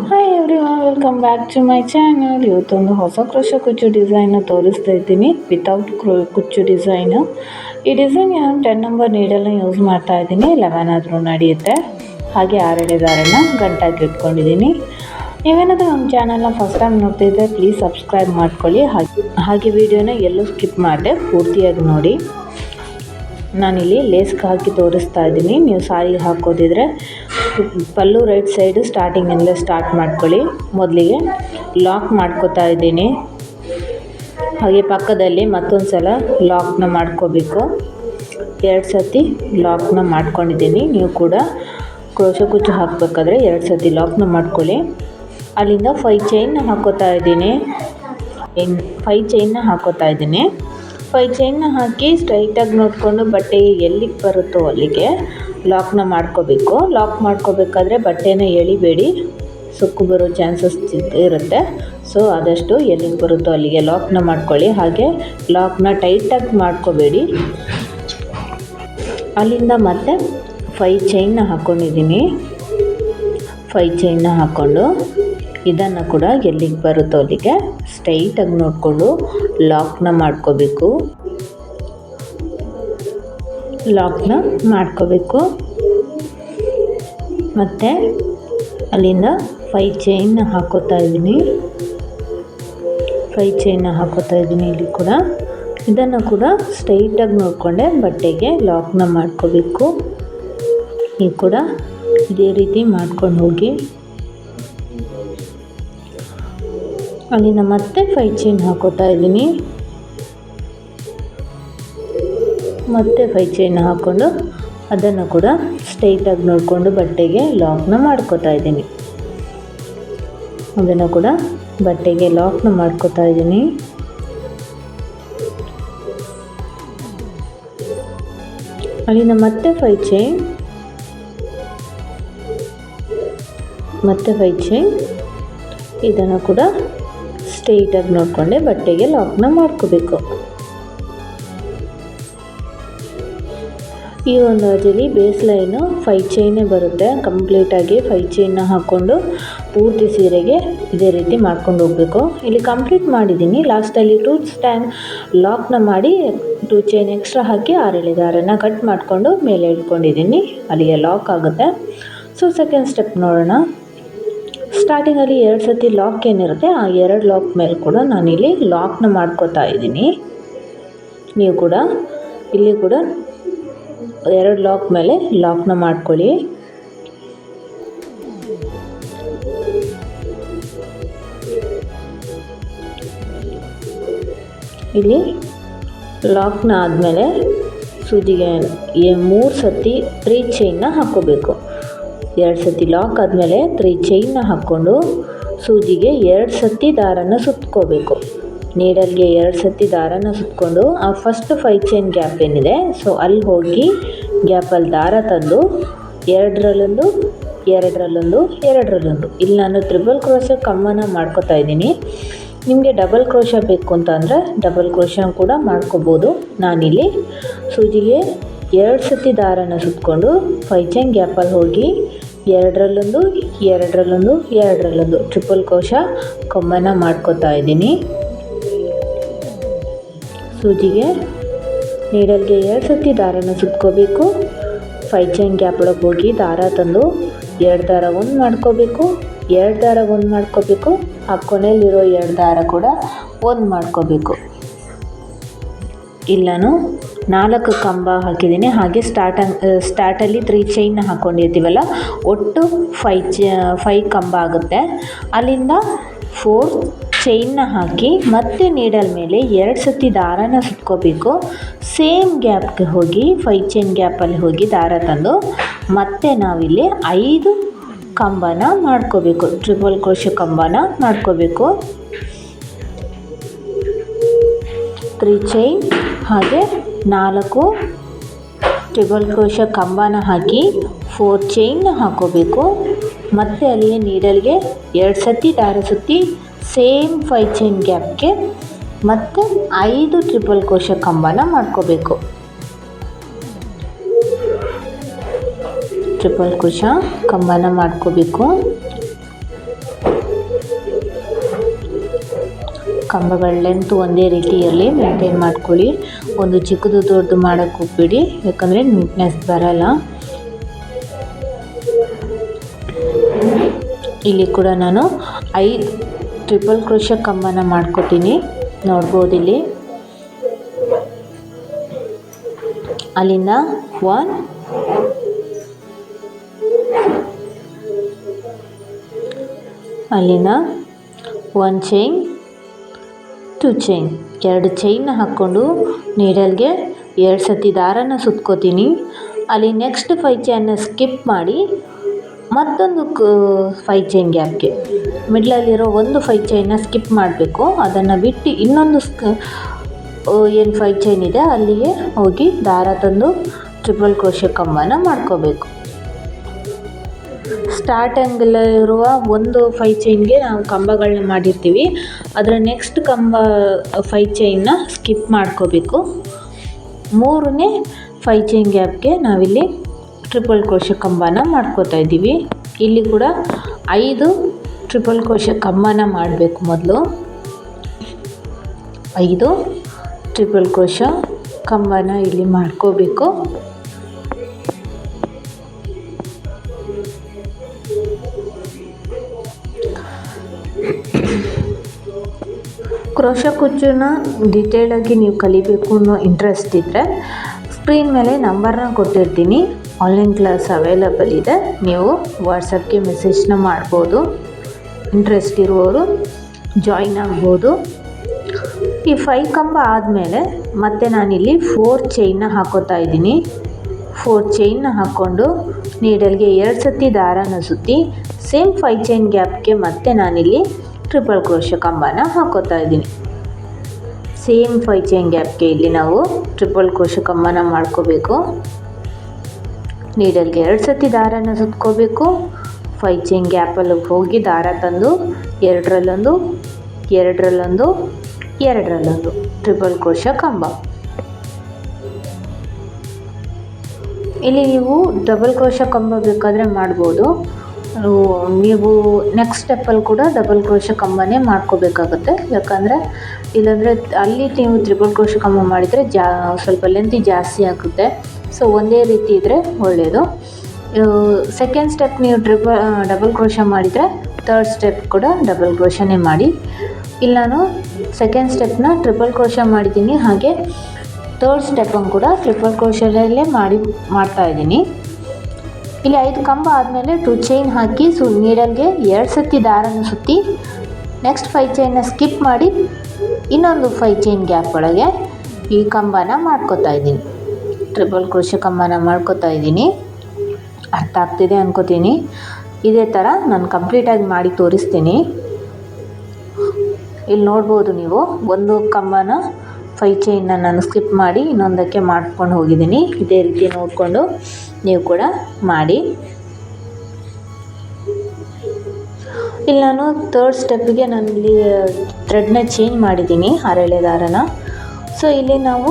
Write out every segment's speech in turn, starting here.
Hi everyone, welcome back to my channel. ಇವತ್ತೊಂದು ಹೊಸ crochet ಕುಚ್ಚು ಡಿಸೈನ್ನ ತೋರಿಸ್ತಾ ಇದ್ದೀನಿ, ವಿತೌಟ್ ಕುಚ್ಚು ಡಿಸೈನು. ಈ ಡಿಸೈನ್ 10 ನಂಬರ್ ನೀಡಲ್ನ ಯೂಸ್ ಮಾಡ್ತಾ ಇದ್ದೀನಿ. 11 ಆದರೂ ನಡೆಯುತ್ತೆ. ಹಾಗೆ 6 ದಾರನ ಗಂಟಾಗಿ ಇಟ್ಕೊಂಡಿದ್ದೀನಿ. ನೀವೇನಾದರೂ ನಮ್ಮ ಚಾನಲ್ನ ಫಸ್ಟ್ ಟೈಮ್ ನೋಡ್ತಿದ್ದರೆ ಪ್ಲೀಸ್ ಸಬ್ಸ್ಕ್ರೈಬ್ ಮಾಡ್ಕೊಳ್ಳಿ. ಹಾಗೆ ವಿಡಿಯೋನ ಎಲ್ಲೂ ಸ್ಕಿಪ್ ಮಾಡದೆ ಪೂರ್ತಿಯಾಗಿ ನೋಡಿ. ನಾನಿಲ್ಲಿ ಲೇಸ್ಗೆ ಹಾಕಿ ತೋರಿಸ್ತಾ ಇದ್ದೀನಿ. ನೀವು ಸಾರಿಗೆ ಹಾಕೋದಿದ್ರೆ ಪಲ್ಲು ರೈಟ್ ಸೈಡು ಸ್ಟಾರ್ಟಿಂಗಿಂದಲೇ ಸ್ಟಾರ್ಟ್ ಮಾಡ್ಕೊಳ್ಳಿ. ಮೊದಲಿಗೆ ಲಾಕ್ ಮಾಡ್ಕೋತಾ ಇದ್ದೀನಿ. ಹಾಗೆ ಪಕ್ಕದಲ್ಲಿ ಮತ್ತೊಂದು ಸಲ ಲಾಕ್ನ ಮಾಡ್ಕೋಬೇಕು. 2 ಸತಿ ಲಾಕ್ನ ಮಾಡ್ಕೊಂಡಿದ್ದೀನಿ. ನೀವು ಕೂಡ ಕ್ರೋಶೆ ಕುಚ್ಚು ಹಾಕಬೇಕಾದ್ರೆ 2 ಸತಿ ಲಾಕ್ನ ಮಾಡ್ಕೊಳ್ಳಿ. ಅಲ್ಲಿಂದ 5 ಚೈನ್ನ ಹಾಕೋತಾ ಇದ್ದೀನಿ. 5 ಚೈನ್ನ ಹಾಕೋತಾ ಇದ್ದೀನಿ. 5 ಚೈನ್ನ ಹಾಕಿ ಸ್ಟ್ರೈಟಾಗಿ ನೋಡಿಕೊಂಡು ಬಟ್ಟೆ ಎಲ್ಲಿಗೆ ಬರುತ್ತೋ ಅಲ್ಲಿಗೆ ಲಾಕ್ನ ಮಾಡ್ಕೋಬೇಕು. ಲಾಕ್ ಮಾಡ್ಕೋಬೇಕಾದ್ರೆ ಬಟ್ಟೆನ ಎಳಿಬೇಡಿ, ಸುಕ್ಕು ಬರೋ ಚಾನ್ಸಸ್ ಇರುತ್ತೆ. ಸೊ ಆದಷ್ಟು ಎಲ್ಲಿಗೆ ಬರುತ್ತೋ ಅಲ್ಲಿಗೆ ಲಾಕ್ನ ಮಾಡ್ಕೊಳ್ಳಿ. ಹಾಗೆ ಲಾಕ್ನ ಟೈಟಾಗಿ ಮಾಡ್ಕೋಬೇಡಿ. ಅಲ್ಲಿಂದ ಮತ್ತೆ 5 ಚೈನ್ನ ಹಾಕ್ಕೊಂಡಿದ್ದೀನಿ. 5 ಚೈನ್ನ ಹಾಕ್ಕೊಂಡು ಇದನ್ನು ಕೂಡ ಎಲ್ಲಿಗೆ ಬರುತ್ತೋ ಅಲ್ಲಿಗೆ ಸ್ಟ್ರೈಟಾಗಿ ನೋಡಿಕೊಂಡು ಲಾಕ್ನ ಮಾಡ್ಕೋಬೇಕು. ಮತ್ತು ಅಲ್ಲಿಂದ 5 ಚೈನ್ನ ಹಾಕೋತಾ ಇದ್ದೀನಿ. 5 ಚೈನ್ನ ಹಾಕೋತಾ ಇದ್ದೀನಿ. ಇಲ್ಲಿ ಕೂಡ ಇದನ್ನು ಕೂಡ ಸ್ಟ್ರೈಟಾಗಿ ನೋಡಿಕೊಂಡೆ ಬಟ್ಟೆಗೆ ಲಾಕ್ನ ಮಾಡ್ಕೋಬೇಕು. ಈ ಕೂಡ ಇದೇ ರೀತಿ ಮಾಡ್ಕೊಂಡು ಹೋಗಿ. ಅಲ್ಲಿಂದ ಮತ್ತೆ 5 ಚೈನ್ ಹಾಕೋತಾ ಇದ್ದೀನಿ. ಮತ್ತೆ 5 ಚೈನ್ ಹಾಕ್ಕೊಂಡು ಅದನ್ನು ಕೂಡ ಸ್ಟ್ರೈಟಾಗಿ ನೋಡಿಕೊಂಡು ಬಟ್ಟೆಗೆ ಲಾಕ್ನ ಮಾಡ್ಕೋತಾ ಇದ್ದೀನಿ. ಅದನ್ನು ಕೂಡ ಬಟ್ಟೆಗೆ ಲಾಕ್ನ ಮಾಡ್ಕೋತಾ ಇದ್ದೀನಿ. ಅಲ್ಲಿಂದ ಮತ್ತೆ 5 ಚೈನ್, ಮತ್ತೆ 5 ಚೈನ್, ಇದನ್ನು ಕೂಡ ಸ್ಟ್ರೈಟಾಗಿ ನೋಡಿಕೊಂಡೆ ಬಟ್ಟೆಗೆ ಲಾಕ್ನ ಮಾಡ್ಕೋಬೇಕು. ಈ ಒಂದು ಅರ್ಜಲ್ಲಿ ಬೇಸ್ ಲೈನು 5 ಚೈನೇ ಬರುತ್ತೆ. ಕಂಪ್ಲೀಟಾಗಿ 5 ಚೈನ್ನ ಹಾಕ್ಕೊಂಡು ಪೂರ್ತಿ ಸೀರೆಗೆ ಇದೇ ರೀತಿ ಮಾಡ್ಕೊಂಡು ಹೋಗಬೇಕು. ಇಲ್ಲಿ ಕಂಪ್ಲೀಟ್ ಮಾಡಿದ್ದೀನಿ. ಲಾಸ್ಟಲ್ಲಿ 2 ಸ್ಟ್ಯಾಂಡ್ ಲಾಕ್ನ ಮಾಡಿ 2 ಚೈನ್ ಎಕ್ಸ್ಟ್ರಾ ಹಾಕಿ 6 ದಾರನ ಕಟ್ ಮಾಡಿಕೊಂಡು ಮೇಲೆ ಇಟ್ಕೊಂಡಿದ್ದೀನಿ. ಅಲ್ಲಿಗೆ ಲಾಕ್ ಆಗುತ್ತೆ. ಸೊ ಸೆಕೆಂಡ್ ಸ್ಟೆಪ್ ನೋಡೋಣ. ಸ್ಟಾರ್ಟಿಂಗಲ್ಲಿ 2 ಸತಿ ಲಾಕ್ ಏನಿರುತ್ತೆ ಆ 2 ಲಾಕ್ ಮೇಲೆ ಕೂಡ ನಾನಿಲ್ಲಿ ಲಾಕ್ನ ಮಾಡ್ಕೋತಾ ಇದ್ದೀನಿ. ನೀವು ಕೂಡ ಇಲ್ಲಿ ಕೂಡ 2 ಲಾಕ್ ಮೇಲೆ ಲಾಕ್ನ ಮಾಡ್ಕೊಳ್ಳಿ. ಇಲ್ಲಿ ಲಾಕ್ನ ಆದಮೇಲೆ ಸೂಜಿಗೆ 3 ಸತಿ 3 ಚೈನ್ನ ಹಾಕ್ಕೋಬೇಕು. 2 ಸತಿ ಲಾಕ್ ಆದಮೇಲೆ 3 ಚೈನ್ನ ಹಾಕ್ಕೊಂಡು ಸೂಜಿಗೆ 2 ಸತಿ ದಾರನ ಸುತ್ಕೋಬೇಕು. ನೀಡಲ್ಗೆ 2 ಸತಿ ದಾರನ ಸುತ್ಕೊಂಡು ಆ ಫಸ್ಟ್ 5 ಚೈನ್ ಗ್ಯಾಪ್ ಏನಿದೆ ಸೊ ಅಲ್ಲಿ ಹೋಗಿ ಗ್ಯಾಪಲ್ಲಿ ದಾರ ತಂದು 2ರಲ್ಲೊಂದು 2ರಲ್ಲೊಂದು 2ರಲ್ಲೊಂದು ಇಲ್ಲಿ ನಾನು ಟ್ರಿಬಲ್ ಕ್ರೋಶೆ ಕಮ್ಮನ ಮಾಡ್ಕೋತಾ ಇದ್ದೀನಿ. ನಿಮಗೆ ಡಬಲ್ ಕ್ರೋಶೆ ಬೇಕು ಅಂತ ಅಂದರೆ ಡಬಲ್ ಕ್ರೋಶೆ ಕೂಡ ಮಾಡ್ಕೋಬೋದು. ನಾನಿಲ್ಲಿ ಸೂಜಿಗೆ 2 ಸತಿ ದಾರನ ಸುತ್ಕೊಂಡು 5 ಚೈನ್ ಗ್ಯಾಪಲ್ಲಿ ಹೋಗಿ 2ರಲ್ಲೊಂದು 2ರಲ್ಲೊಂದು 2ರಲ್ಲೊಂದು ಟ್ರಿಪಲ್ ಕ್ರೋಶೆ ಕಮ್ಮನ ಮಾಡ್ಕೋತಾ ಇದ್ದೀನಿ. ಸೂಜಿಗೆ ನೀಡಲ್ಗೆ 2 ಸತಿ ದಾರನ ಸುತ್ಕೋಬೇಕು. 5 ಚೈನ್ ಗ್ಯಾಪ್ ಒಳಗೆ ಹೋಗಿ ದಾರ ತಂದು 2 ದಾರ ಒಂದು ಮಾಡ್ಕೋಬೇಕು, 2 ದಾರ ಒಂದು ಮಾಡ್ಕೋಬೇಕು. ಆ ಕೊನೆಯಲ್ಲಿರೋ 2 ದಾರ ಕೂಡ ಒಂದು ಮಾಡ್ಕೋಬೇಕು. ಇಲ್ಲಿ ನಾನು 4 ಕಂಬ ಹಾಕಿದ್ದೀನಿ. ಹಾಗೆ ಸ್ಟಾರ್ಟಲ್ಲಿ 3 ಚೈನ್ನ ಹಾಕ್ಕೊಂಡಿರ್ತೀವಲ್ಲ ಒಟ್ಟು 5 ಕಂಬ ಆಗುತ್ತೆ. ಅಲ್ಲಿಂದ 4 ಚೈನ್ನ ಹಾಕಿ ಮತ್ತೆ ನೀಡಲ್ ಮೇಲೆ 2 ಸತಿ ದಾರನ ಸುತ್ಕೋಬೇಕು. ಸೇಮ್ ಗ್ಯಾಪ್ಗೆ ಹೋಗಿ 5 ಚೈನ್ ಗ್ಯಾಪಲ್ಲಿ ಹೋಗಿ ದಾರ ತಂದು ಮತ್ತೆ ನಾವಿಲ್ಲಿ 5 ಕಂಬನ ಮಾಡ್ಕೋಬೇಕು. ಟ್ರಿಪಲ್ ಕ್ರೋಶೆ ಕಂಬನ ಮಾಡ್ಕೋಬೇಕು. 3 ಚೈನ್ ಹಾಗೆ 4 ಟ್ರಿಪಲ್ ಕ್ರೋಶೆ ಕಂಬನ ಹಾಕಿ 4 ಚೈನ್ನ ಹಾಕೋಬೇಕು. ಮತ್ತು ಅಲ್ಲಿಯೇ ನೀಡಲ್ಗೆ 2 ಸತಿ ದಾರ ಸುತ್ತಿ ಸೇಮ್ 5 ಚೈನ್ ಗ್ಯಾಪ್ಗೆ ಮತ್ತು 5 ಟ್ರಿಪಲ್ ಕ್ರೋಶೆ ಕಂಬನ ಮಾಡ್ಕೋಬೇಕು. ಟ್ರಿಪಲ್ ಕ್ರೋಶೆ ಕಂಬನ ಮಾಡ್ಕೋಬೇಕು. ಕಂಬಗಳ ಲೆಂತ್ ಒಂದೇ ರೀತಿ ಇರಲಿ, ಮೇಂಟೈನ್ ಮಾಡ್ಕೊಳ್ಳಿ. ಒಂದು ಚಿಕ್ಕದು ದೊಡ್ಡದು ಮಾಡೋಕ್ಕೆ ಹೋಗ್ಬೇಡಿ, ಯಾಕಂದರೆ ನೀಟ್ನೆಸ್ ಬರಲ್ಲ. ಇಲ್ಲಿ ಕೂಡ ನಾನು 5 ಟ್ರಿಪಲ್ ಕ್ರೋಶೆ ಕಂಬನ ಮಾಡ್ಕೊತೀನಿ, ನೋಡ್ಬೋದು ಇಲ್ಲಿ. ಅಲ್ಲಿಂದ 1 ಅಲ್ಲಿಂದ 1 ಚೈನ್, 2 ಚೈನ್, 2 ಚೈನ್ನ ಹಾಕ್ಕೊಂಡು ನೀಡಲ್ಗೆ 2 ಸತಿ ದಾರನ ಸುತ್ಕೋತೀನಿ. ಅಲ್ಲಿ ನೆಕ್ಸ್ಟ್ 5 ಚೈನ್ನ ಸ್ಕಿಪ್ ಮಾಡಿ ಮತ್ತೊಂದು 5 ಚೈನ್ ಗ್ಯಾಪ್ಗೆ ಮಿಡ್ಲಲ್ಲಿರೋ ಒಂದು 5 ಚೈನ್ನ ಸ್ಕಿಪ್ ಮಾಡಬೇಕು. ಅದನ್ನು ಬಿಟ್ಟು ಇನ್ನೊಂದು ಏನು 5 ಚೈನ್ ಇದೆ ಅಲ್ಲಿಗೆ ಹೋಗಿ ದಾರ ತಂದು ಟ್ರಿಪಲ್ ಕ್ರೋಶೆ ಕಂಬನ ಮಾಡ್ಕೋಬೇಕು. ಸ್ಟಾರ್ಟಿಂಗಲ್ಲಿರುವ ಒಂದು 5 ಚೈನ್ಗೆ ನಾವು ಕಂಬಗಳನ್ನ ಮಾಡಿರ್ತೀವಿ, ಅದರ ನೆಕ್ಸ್ಟ್ ಕಂಬ 5 ಚೈನ್ನ ಸ್ಕಿಪ್ ಮಾಡ್ಕೋಬೇಕು. 3ನೇ 5 ಚೈನ್ ಗ್ಯಾಪ್ಗೆ ನಾವಿಲ್ಲಿ ಟ್ರಿಪಲ್ ಕ್ರೋಶೆ ಕಂಬನ ಮಾಡ್ಕೋತಾ ಇದ್ದೀವಿ. ಇಲ್ಲಿ ಕೂಡ 5 ಟ್ರಿಪಲ್ ಕ್ರೋಶೆ ಕಂಬನ ಮಾಡಬೇಕು. ಮೊದಲು 5 ಟ್ರಿಪಲ್ ಕ್ರೋಶೆ ಕಂಬನ ಇಲ್ಲಿ ಮಾಡ್ಕೋಬೇಕು. ಕ್ರೋಶೆ ಕುಚ್ಚನ್ನ ಡೀಟೇಲಾಗಿ ನೀವು ಕಲಿಬೇಕು ಅನ್ನೋ ಇಂಟ್ರೆಸ್ಟ್ ಇದ್ದರೆ ಸ್ಕ್ರೀನ್ ಮೇಲೆ ನಂಬರ್ನ ಕೊಟ್ಟಿರ್ತೀನಿ, ಆನ್ಲೈನ್ ಕ್ಲಾಸ್ ಅವೈಲಬಲ್ ಇದೆ. ನೀವು ವಾಟ್ಸಪ್ಗೆ ಮೆಸೇಜ್ನ ಮಾಡ್ಬೋದು. ಇಂಟ್ರೆಸ್ಟ್ ಇರುವವರು ಜಾಯಿನ್ ಆಗ್ಬೋದು. ಈ 5 ಕಂಬ ಆದಮೇಲೆ ಮತ್ತೆ ನಾನಿಲ್ಲಿ 4 ಚೈನ್ನ ಹಾಕೋತಾ ಇದ್ದೀನಿ. 4 ಚೈನ್ನ ಹಾಕ್ಕೊಂಡು ನೀಡಲ್ಗೆ 2 ಸತಿ ದಾರನ ಸುತ್ತಿ ಸೇಮ್ 5 ಚೈನ್ ಗ್ಯಾಪ್ಗೆ ಮತ್ತೆ ನಾನಿಲ್ಲಿ ಟ್ರಿಪಲ್ ಕ್ರೋಶೆ ಕಂಬನ ಹಾಕೋತಾ ಇದ್ದೀನಿ. ಸೇಮ್ 5 ಚೈನ್ ಗ್ಯಾಪ್ಗೆ ಇಲ್ಲಿ ನಾವು ಟ್ರಿಪಲ್ ಕ್ರೋಶೆ ಕಂಬನ ಮಾಡ್ಕೋಬೇಕು. ನೀಡಲ್ಗೆ 2 ಸತಿ ದಾರನ ಸುತ್ಕೋಬೇಕು. 5 ಚೈನ್ ಗ್ಯಾಪಲ್ಲಿ ಹೋಗಿ ದಾರ ತಂದು 2ರಲ್ಲೊಂದು, 2ರಲ್ಲೊಂದು, 2ರಲ್ಲೊಂದು ಟ್ರಿಪಲ್ ಕ್ರೋಶೆ ಕಂಬ. ಇಲ್ಲಿ ನೀವು ಡಬಲ್ ಕ್ರೋಶೆ ಕಂಬ ಬೇಕಾದರೆ ಮಾಡ್ಬೋದು. ನೀವು ನೆಕ್ಸ್ಟ್ ಸ್ಟೆಪ್ಪಲ್ಲಿ ಕೂಡ ಡಬಲ್ ಕ್ರೋಶೆ ಕಂಬನೇ ಮಾಡ್ಕೋಬೇಕಾಗುತ್ತೆ. ಯಾಕಂದರೆ ಇಲ್ಲಾಂದರೆ ಅಲ್ಲಿ ನೀವು ಟ್ರಿಪಲ್ ಕ್ರೋಶೆ ಕಂಬ ಮಾಡಿದರೆ ಸ್ವಲ್ಪ ಲೆಂತಿ ಜಾಸ್ತಿ ಆಗುತ್ತೆ. ಸೊ ಒಂದೇ ರೀತಿ ಇದ್ದರೆ ಒಳ್ಳೆಯದು. ಸೆಕೆಂಡ್ ಸ್ಟೆಪ್ ನೀವು ಡಬಲ್ ಕ್ರೋಶೆ ಮಾಡಿದರೆ ಥರ್ಡ್ ಸ್ಟೆಪ್ ಕೂಡ ಡಬಲ್ ಕ್ರೋಶೆನೇ ಮಾಡಿ. ಇಲ್ಲಿ ನಾನು ಸೆಕೆಂಡ್ ಸ್ಟೆಪ್ನ ಟ್ರಿಪಲ್ ಕ್ರೋಶೆ ಮಾಡಿದ್ದೀನಿ, ಹಾಗೆ ಥರ್ಡ್ ಸ್ಟೆಪ್ಪನ್ನು ಕೂಡ ಟ್ರಿಪಲ್ ಕ್ರೋಶೆಯಲ್ಲೇ ಮಾಡ್ತಾಯಿದ್ದೀನಿ. ಇಲ್ಲಿ 5 ಕಂಬ ಆದಮೇಲೆ 2 ಚೈನ್ ಹಾಕಿ ನೀಡಲ್ಗೆ 2 ಸತಿ ದಾರನ ಸುತ್ತಿ ನೆಕ್ಸ್ಟ್ 5 ಚೈನ್ನ ಸ್ಕಿಪ್ ಮಾಡಿ ಇನ್ನೊಂದು 5 ಚೈನ್ ಗ್ಯಾಪ್ ಒಳಗೆ ಈ ಕಂಬನ ಮಾಡ್ಕೋತಾ ಇದ್ದೀನಿ. ಟ್ರಿಪಲ್ ಕ್ರೋಶೆ ಕಂಬನ ಮಾಡ್ಕೋತಾ ಇದ್ದೀನಿ. ಅರ್ಥ ಆಗ್ತಿದೆ ಅನ್ಕೋತೀನಿ. ಇದೇ ಥರ ನಾನು ಕಂಪ್ಲೀಟಾಗಿ ಮಾಡಿ ತೋರಿಸ್ತೀನಿ. ಇಲ್ಲಿ ನೋಡ್ಬೋದು ನೀವು, ಒಂದು ಕಂಬನ 5 ಚೈನ್ನ ನಾನು ಸ್ಕಿಪ್ ಮಾಡಿ ಇನ್ನೊಂದಕ್ಕೆ ಮಾಡ್ಕೊಂಡು ಹೋಗಿದ್ದೀನಿ. ಇದೇ ರೀತಿ ನೋಡಿಕೊಂಡು ನೀವು ಕೂಡ ಮಾಡಿ. ಇಲ್ಲಿ ನಾನು ಥರ್ಡ್ ಸ್ಟೆಪ್ಗೆ ನಾನಿಲ್ಲಿ ಥ್ರೆಡ್ನ ಚೇಂಜ್ ಮಾಡಿದ್ದೀನಿ, ಹರಳೆ ದಾರನ. ಸೊ ಇಲ್ಲಿ ನಾವು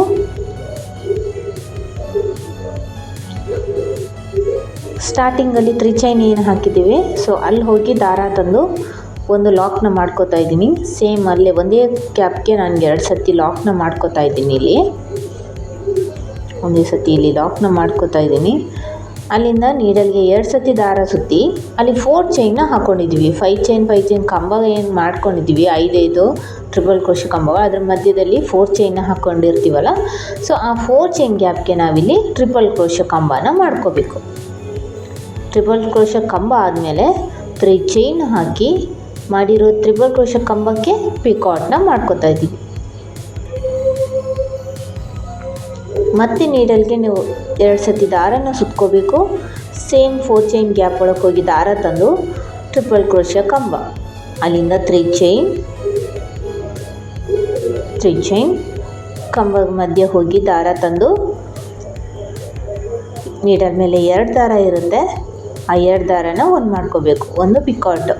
ಸ್ಟಾರ್ಟಿಂಗಲ್ಲಿ 3 ಚೈನ್ ಏನು ಹಾಕಿದ್ದೀವಿ, ಸೊ ಅಲ್ಲಿ ಹೋಗಿ ದಾರ ತಂದು ಒಂದು ಲಾಕ್ನ ಮಾಡ್ಕೋತಾ ಇದ್ದೀನಿ. ಸೇಮ್ ಅಲ್ಲೇ ಒಂದೇ ಕ್ಯಾಪ್ಗೆ ನಾನು 2 ಸತಿ ಲಾಕ್ನ ಮಾಡ್ಕೋತಾ ಇದ್ದೀನಿ. ಇಲ್ಲಿ ಒಂದೇ ಸತಿ ಇಲ್ಲಿ ಲಾಕ್ನ ಮಾಡ್ಕೋತಾ ಇದ್ದೀನಿ. ಅಲ್ಲಿಂದ ನೀಡಲ್ಗೆ 2 ಸತಿ ದಾರ ಸುತ್ತಿ ಅಲ್ಲಿ 4 ಚೈನ್ನ ಹಾಕ್ಕೊಂಡಿದ್ದೀವಿ. 5 ಚೈನ್ ಕಂಬ ಏನು ಮಾಡ್ಕೊಂಡಿದ್ದೀವಿ, 5 ಟ್ರಿಪಲ್ ಕ್ರೋಶೆ ಕಂಬ, ಅದ್ರ ಮಧ್ಯದಲ್ಲಿ 4 ಚೈನ್ನ ಹಾಕ್ಕೊಂಡಿರ್ತೀವಲ್ಲ, ಸೊ ಆ 4 ಚೈನ್ ಗ್ಯಾಪ್ಗೆ ನಾವಿಲ್ಲಿ ಟ್ರಿಪಲ್ ಕ್ರೋಶೆ ಕಂಬನ ಮಾಡ್ಕೋಬೇಕು. ಟ್ರಿಪಲ್ ಕ್ರೋಶೆ ಕಂಬ ಆದಮೇಲೆ 3 ಚೈನ್ ಹಾಕಿ ಮಾಡಿರೋ ಟ್ರಿಪಲ್ ಕ್ರೋಶೆ ಕಂಬಕ್ಕೆ ಪಿಕಾಟ್ನ ಮಾಡ್ಕೋತಾ ಇದ್ದೀವಿ. ಮತ್ತೆ ನೀಡಲ್ಗೆ ನೀವು 2 ಸತಿ ದಾರನ ಸುತ್ಕೋಬೇಕು. ಸೇಮ್ 4 ಚೈನ್ ಗ್ಯಾಪ್ ಒಳಗೆ ಹೋಗಿ ದಾರ ತಂದು ಟ್ರಿಪಲ್ ಕ್ರೋಶೆ ಕಂಬ, ಅಲ್ಲಿಂದ 3 ಚೈನ್ ಕಂಬದ ಮಧ್ಯೆ ಹೋಗಿ ದಾರ ತಂದು ನೀಡಲ್ ಮೇಲೆ 2 ದಾರ ಇರುತ್ತೆ, ಆ 2 ದಾರನ ಒಂದು ಮಾಡ್ಕೋಬೇಕು, ಒಂದು ಪಿಕಾಟ್.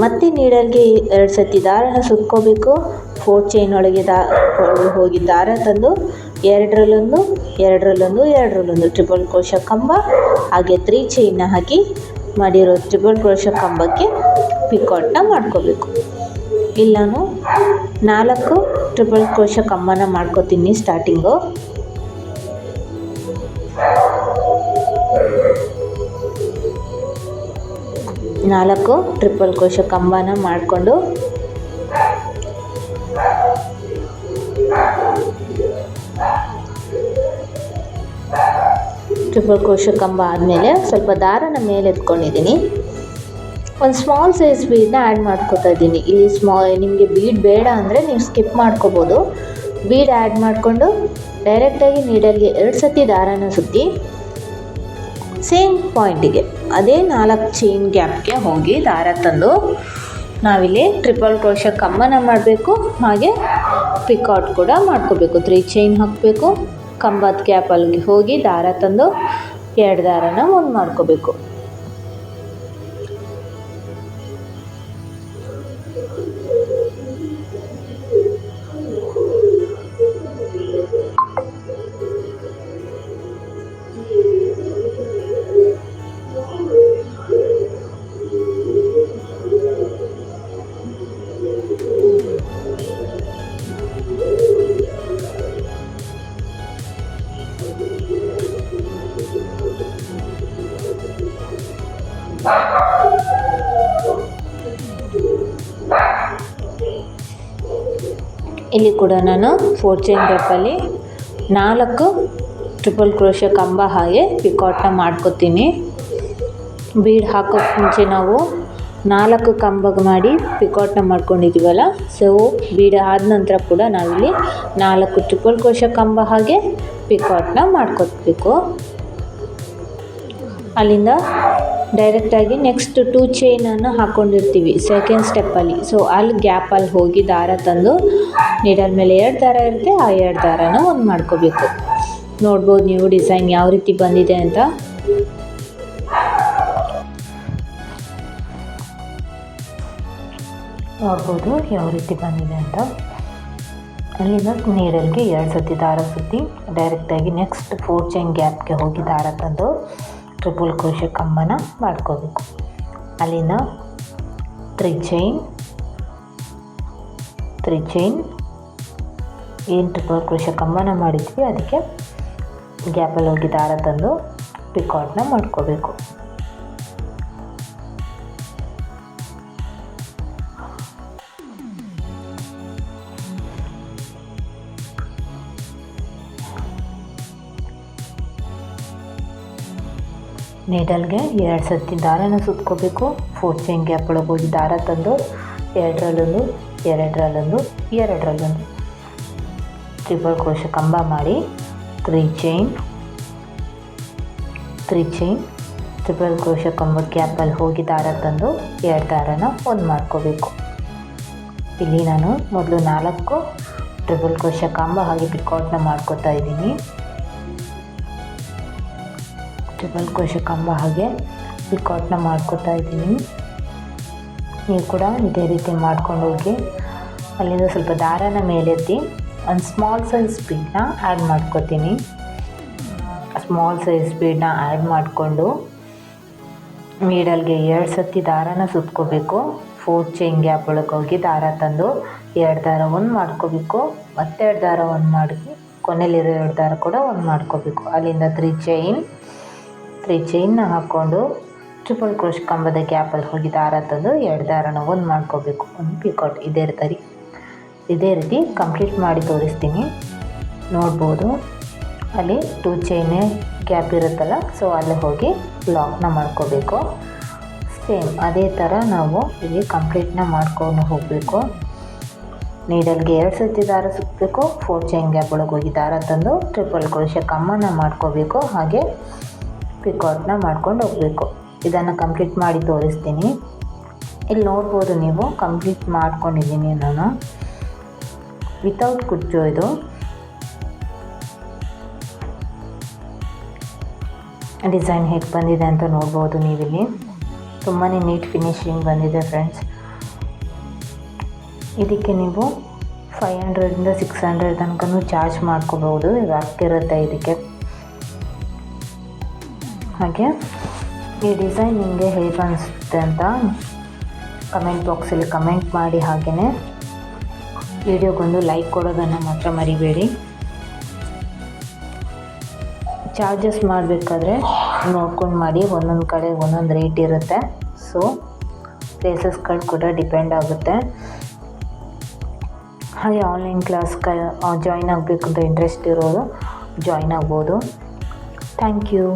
ಮತ್ತು ನೀಡಲ್ಗೆ 2 ಸತಿ ದಾರನ ಸುತ್ಕೋಬೇಕು. 4 ಚೈನ್ ಒಳಗೆ ಹೋಗಿ ದಾರ ತಂದು 2ರಲ್ಲೊಂದು, 2ರಲ್ಲೊಂದು ಟ್ರಿಪಲ್ ಕ್ರೋಶೆ ಕಂಬ, ಹಾಗೆ 3 ಚೈನ್ನ ಹಾಕಿ ಮಾಡಿರೋ ಟ್ರಿಪಲ್ ಕ್ರೋಶೆ ಕಂಬಕ್ಕೆ ಪಿಕಾಟ್ನ ಮಾಡ್ಕೋಬೇಕು. ಇಲ್ಲಿ ನಾನು 4 ಟ್ರಿಪಲ್ ಕ್ರೋಶೆ ಕಂಬನ ಮಾಡ್ಕೋತೀನಿ. ಸ್ಟಾರ್ಟಿಂಗು 4 ಟ್ರಿಪಲ್ ಕ್ರೋಶೆ ಕಂಬನ ಮಾಡಿಕೊಂಡು ಟ್ರಿಪಲ್ ಕ್ರೋಶೆ ಕಂಬ ಆದಮೇಲೆ ಸ್ವಲ್ಪ ದಾರನ ಮೇಲೆ ಎತ್ಕೊಂಡಿದ್ದೀನಿ. ಒಂದು ಸ್ಮಾಲ್ ಸೈಜ್ ಬೀಡನ್ನ ಆ್ಯಡ್ ಮಾಡ್ಕೊತಾ ಇದ್ದೀನಿ. ಇಲ್ಲಿ ನಿಮಗೆ ಬೀಡ್ ಬೇಡ ಅಂದರೆ ನೀವು ಸ್ಕಿಪ್ ಮಾಡ್ಕೋಬೋದು. ಬೀಡ್ ಆ್ಯಡ್ ಮಾಡಿಕೊಂಡು ಡೈರೆಕ್ಟಾಗಿ ನೀಡಲ್ಗೆ 2 ಸತಿ ದಾರನ ಸುತ್ತಿ ಸೇಮ್ ಪಾಯಿಂಟಿಗೆ ಅದೇ 4 ಚೈನ್ ಗ್ಯಾಪ್ಗೆ ಹೋಗಿ ದಾರ ತಂದು ನಾವಿಲ್ಲಿ ಟ್ರಿಪಲ್ ಕ್ರೋಶೆ ಕಂಬನ ಮಾಡಬೇಕು. ಹಾಗೆ ಪಿಕಾಟ್ ಕೂಡ ಮಾಡ್ಕೋಬೇಕು. 3 ಚೈನ್ ಹಾಕಬೇಕು. ಕಂಬದ ಗ್ಯಾಪಲ್ಲಿ ಹೋಗಿ ದಾರ ತಂದು 2 ದಾರನ ಒಂದು ಮಾಡ್ಕೋಬೇಕು. ಇಲ್ಲಿ ಕೂಡ ನಾನು 4 ಚೈನ್ ಗ್ಯಾಪಲ್ಲಿ 4 ಟ್ರಿಪಲ್ ಕ್ರೋಶೆ ಕಂಬ ಹಾಗೆ ಪಿಕಾಟ್ನ ಮಾಡ್ಕೊತೀನಿ. ಬೀಡ್ ಹಾಕೋಕ್ಕೆ ಮುಂಚೆ ನಾವು 4 ಕಂಬ ಮಾಡಿ ಪಿಕಾಟ್ನ ಮಾಡ್ಕೊಂಡಿದ್ದೀವಲ್ಲ, ಸೊ ಬೀಡ್ ಆದ ನಂತರ ಕೂಡ ನಾವಿಲ್ಲಿ 4 ಟ್ರಿಪಲ್ ಕ್ರೋಶೆ ಕಂಬ ಹಾಗೆ ಪಿಕಾಟ್ನ ಮಾಡ್ಕೊಬೇಕು. ಅಲ್ಲಿಂದ ಡೈರೆಕ್ಟಾಗಿ ನೆಕ್ಸ್ಟ್ 2 ಚೈನನ್ನು ಹಾಕ್ಕೊಂಡಿರ್ತೀವಿ ಸೆಕೆಂಡ್ ಸ್ಟೆಪ್ಪಲ್ಲಿ. ಸೊ ಅಲ್ಲಿ ಗ್ಯಾಪಲ್ಲಿ ಹೋಗಿ ದಾರ ತಂದು ನೀಡಲ್ ಮೇಲೆ 2 ದಾರ ಇರುತ್ತೆ, ಆ 2 ದಾರನ ಒಂದು ಮಾಡ್ಕೋಬೇಕು. ನೋಡ್ಬೋದು ನೀವು ಡಿಸೈನ್ ಯಾವ ರೀತಿ ಬಂದಿದೆ ಅಂತ. ನೋಡ್ಬೋದು ಯಾವ ರೀತಿ ಬಂದಿದೆ ಅಂತ. ಅಲ್ಲಿಂದ ನೀಡಲ್ಗೆ 2 ಸತಿ ದಾರ ಸುತ್ತಿ ಡೈರೆಕ್ಟಾಗಿ ನೆಕ್ಸ್ಟ್ 4 ಚೈನ್ ಗ್ಯಾಪ್ಗೆ ಹೋಗಿ ದಾರ ತಂದು ಟ್ರಿಪಲ್ ಕ್ರೋಶೆ ಕಂಬನ ಮಾಡ್ಕೋಬೇಕು. ಅಲ್ಲಿಂದ 3 ಚೈನ್ ಏನು ಟ್ರಿಪಲ್ ಕ್ರೋಶೆ ಕಂಬನ ಮಾಡಿದ್ವಿ ಅದಕ್ಕೆ ಗ್ಯಾಪಲ್ಲಿ ಹೋಗಿ ದಾರ ತಂದು ಪಿಕಾಟ್ನ ಮಾಡ್ಕೋಬೇಕು. ನೀಡಲ್ಗೆ 2 ಸತಿ ದಾರನ ಸುತ್ಕೋಬೇಕು. 4 ಚೈನ್ ಗ್ಯಾಪ್ ಒಳಗೆ ಹೋಗಿ ದಾರ ತಂದು 2ರಲ್ಲೊಂದು 2ರಲ್ಲೊಂದು 2ರಲ್ಲೊಂದು ಟ್ರಿಪಲ್ ಕ್ರೋಶೆ ಕಂಬ ಮಾಡಿ 3 ಚೈನ್ ಟ್ರಿಪಲ್ ಕ್ರೋಶೆ ಕಂಬ ಗ್ಯಾಪಲ್ಲಿ ಹೋಗಿ ದಾರ ತಂದು 2 ದಾರನ ಒಂದು ಮಾಡ್ಕೋಬೇಕು. ಇಲ್ಲಿ ನಾನು ಮೊದಲು 4 ಟ್ರಿಪಲ್ ಕ್ರೋಶೆ ಕಂಬ ಹಾಗೆ ಪಿಕಾಟ್ನ ಮಾಡ್ಕೋತಾ ಇದ್ದೀನಿ. ಟ್ರಿಪಲ್ ಕ್ರೋಶೆ ಕಂಬ ಹಾಗೆ ಪಿಕಾಟ್ನ ಮಾಡ್ಕೋತಾ ಇದ್ದೀನಿ. ನೀವು ಕೂಡ ಇದೇ ರೀತಿ ಮಾಡ್ಕೊಂಡು ಹೋಗಿ. ಅಲ್ಲಿಂದ ಸ್ವಲ್ಪ ದಾರನ ಮೇಲೆತ್ತಿ ಒಂದು ಸ್ಮಾಲ್ ಸೈಜ್ ಬೀಡನ್ನ ಆ್ಯಡ್ ಮಾಡ್ಕೋತೀನಿ. ಸ್ಮಾಲ್ ಸೈಜ್ ಬೀಡನ್ನ ಆ್ಯಡ್ ಮಾಡಿಕೊಂಡು ನೀಡಲ್ಗೆ 2 ಸತಿ ದಾರನ ಸುತ್ಕೋಬೇಕು. 4 ಚೈನ್ ಗ್ಯಾಪ್ ಒಳಗೆ ಹೋಗಿ ದಾರ ತಂದು 2 ದಾರ ಒಂದು ಮಾಡ್ಕೋಬೇಕು. ಮತ್ತೆ 2 ದಾರ ಒಂದು ಮಾಡಿ ಕೊನೆಯಲ್ಲಿರೋ 2 ದಾರ ಕೂಡ ಒಂದು ಮಾಡ್ಕೋಬೇಕು. ಅಲ್ಲಿಂದ 3 ಚೈನ್ನ ಹಾಕ್ಕೊಂಡು ಟ್ರಿಪಲ್ ಕ್ರೋಶೆ ಕಂಬದ ಗ್ಯಾಪಲ್ಲಿ ಹೋಗಿ ದಾರ ತಂದು 2 ದಾರನ ಒಂದು ಮಾಡ್ಕೋಬೇಕು. ಒಂದು ಪಿಕಾಟ್ ಇದೇ ರೀತಿ ಕಂಪ್ಲೀಟ್ ಮಾಡಿ ತೋರಿಸ್ತೀನಿ. ನೋಡ್ಬೋದು ಅಲ್ಲಿ 2 ಚೈನೇ ಗ್ಯಾಪ್ ಇರುತ್ತಲ್ಲ, ಸೊ ಅಲ್ಲಿ ಹೋಗಿ ಲಾಕ್ನ ಮಾಡ್ಕೋಬೇಕು. ಸೇಮ್ ಅದೇ ಥರ ನಾವು ಇಲ್ಲಿ ಕಂಪ್ಲೀಟ್ನ ಮಾಡ್ಕೊಂಡು ಹೋಗಬೇಕು. ನೀಡಲ್ಗೆ 2 ಸತಿ ದಾರ ಸುತ್ತಬೇಕು. 4 ಚೈನ್ ಗ್ಯಾಪ್ ಒಳಗೆ ಹೋಗಿ ದಾರ ತಂದು ಟ್ರಿಪಲ್ ಕ್ರೋಶೆ ಕಂಬನ ಮಾಡ್ಕೋಬೇಕು. ಹಾಗೆ ಪಿಕಾಟ್ನ ಮಾಡ್ಕೊಂಡು ಹೋಗಬೇಕು. ಇದನ್ನು ಕಂಪ್ಲೀಟ್ ಮಾಡಿ ತೋರಿಸ್ತೀನಿ. ಇಲ್ಲಿ ನೋಡ್ಬೋದು ನೀವು ಕಂಪ್ಲೀಟ್ ಮಾಡ್ಕೊಂಡಿದ್ದೀನಿ ನಾನು ವಿತೌಟ್ ಕುಚ್ಚು. ಇದು ಡಿಸೈನ್ ಹೇಗೆ ಬಂದಿದೆ ಅಂತ ನೋಡ್ಬೋದು ನೀವಿಲ್ಲಿ. ತುಂಬಾ ನೀಟ್ ಫಿನಿಶಿಂಗ್ ಬಂದಿದೆ ಫ್ರೆಂಡ್ಸ್. ಇದಕ್ಕೆ ನೀವು 500 600 ತನಕ ಚಾರ್ಜ್ ಮಾಡ್ಕೋಬೋದು. ವರ್ಕ್ ಇರುತ್ತೆ ಇದಕ್ಕೆ. ಹಾಗೆ ಈ ಡಿಸೈನ್ ನಿಮಗೆ ಹೇಗೆ ಅನಿಸುತ್ತೆ ಅಂತ ಕಮೆಂಟ್ ಬಾಕ್ಸಲ್ಲಿ ಕಮೆಂಟ್ ಮಾಡಿ. ಹಾಗೆಯೇ ವಿಡಿಯೋಗೊಂದು ಲೈಕ್ ಕೊಡೋದನ್ನು ಮಾತ್ರ ಮರಿಬೇಡಿ. ಚಾರ್ಜಸ್ ಮಾಡಬೇಕಾದ್ರೆ ನೋಡ್ಕೊಂಡು ಮಾಡಿ, ಒಂದೊಂದು ಕಡೆ ಒಂದೊಂದು ರೇಟ್ ಇರುತ್ತೆ. ಸೊ ಪ್ಲೇಸಸ್ಗಳು ಕೂಡ ಡಿಪೆಂಡ್ ಆಗುತ್ತೆ. ಹಾಗೆ ಆನ್ಲೈನ್ ಕ್ಲಾಸ್ ಜಾಯ್ನ್ ಆಗಬೇಕು ಅಂತ ಇಂಟ್ರೆಸ್ಟ್ ಇರೋರು ಜಾಯ್ನ್ ಆಗ್ಬೋದು. Thank you.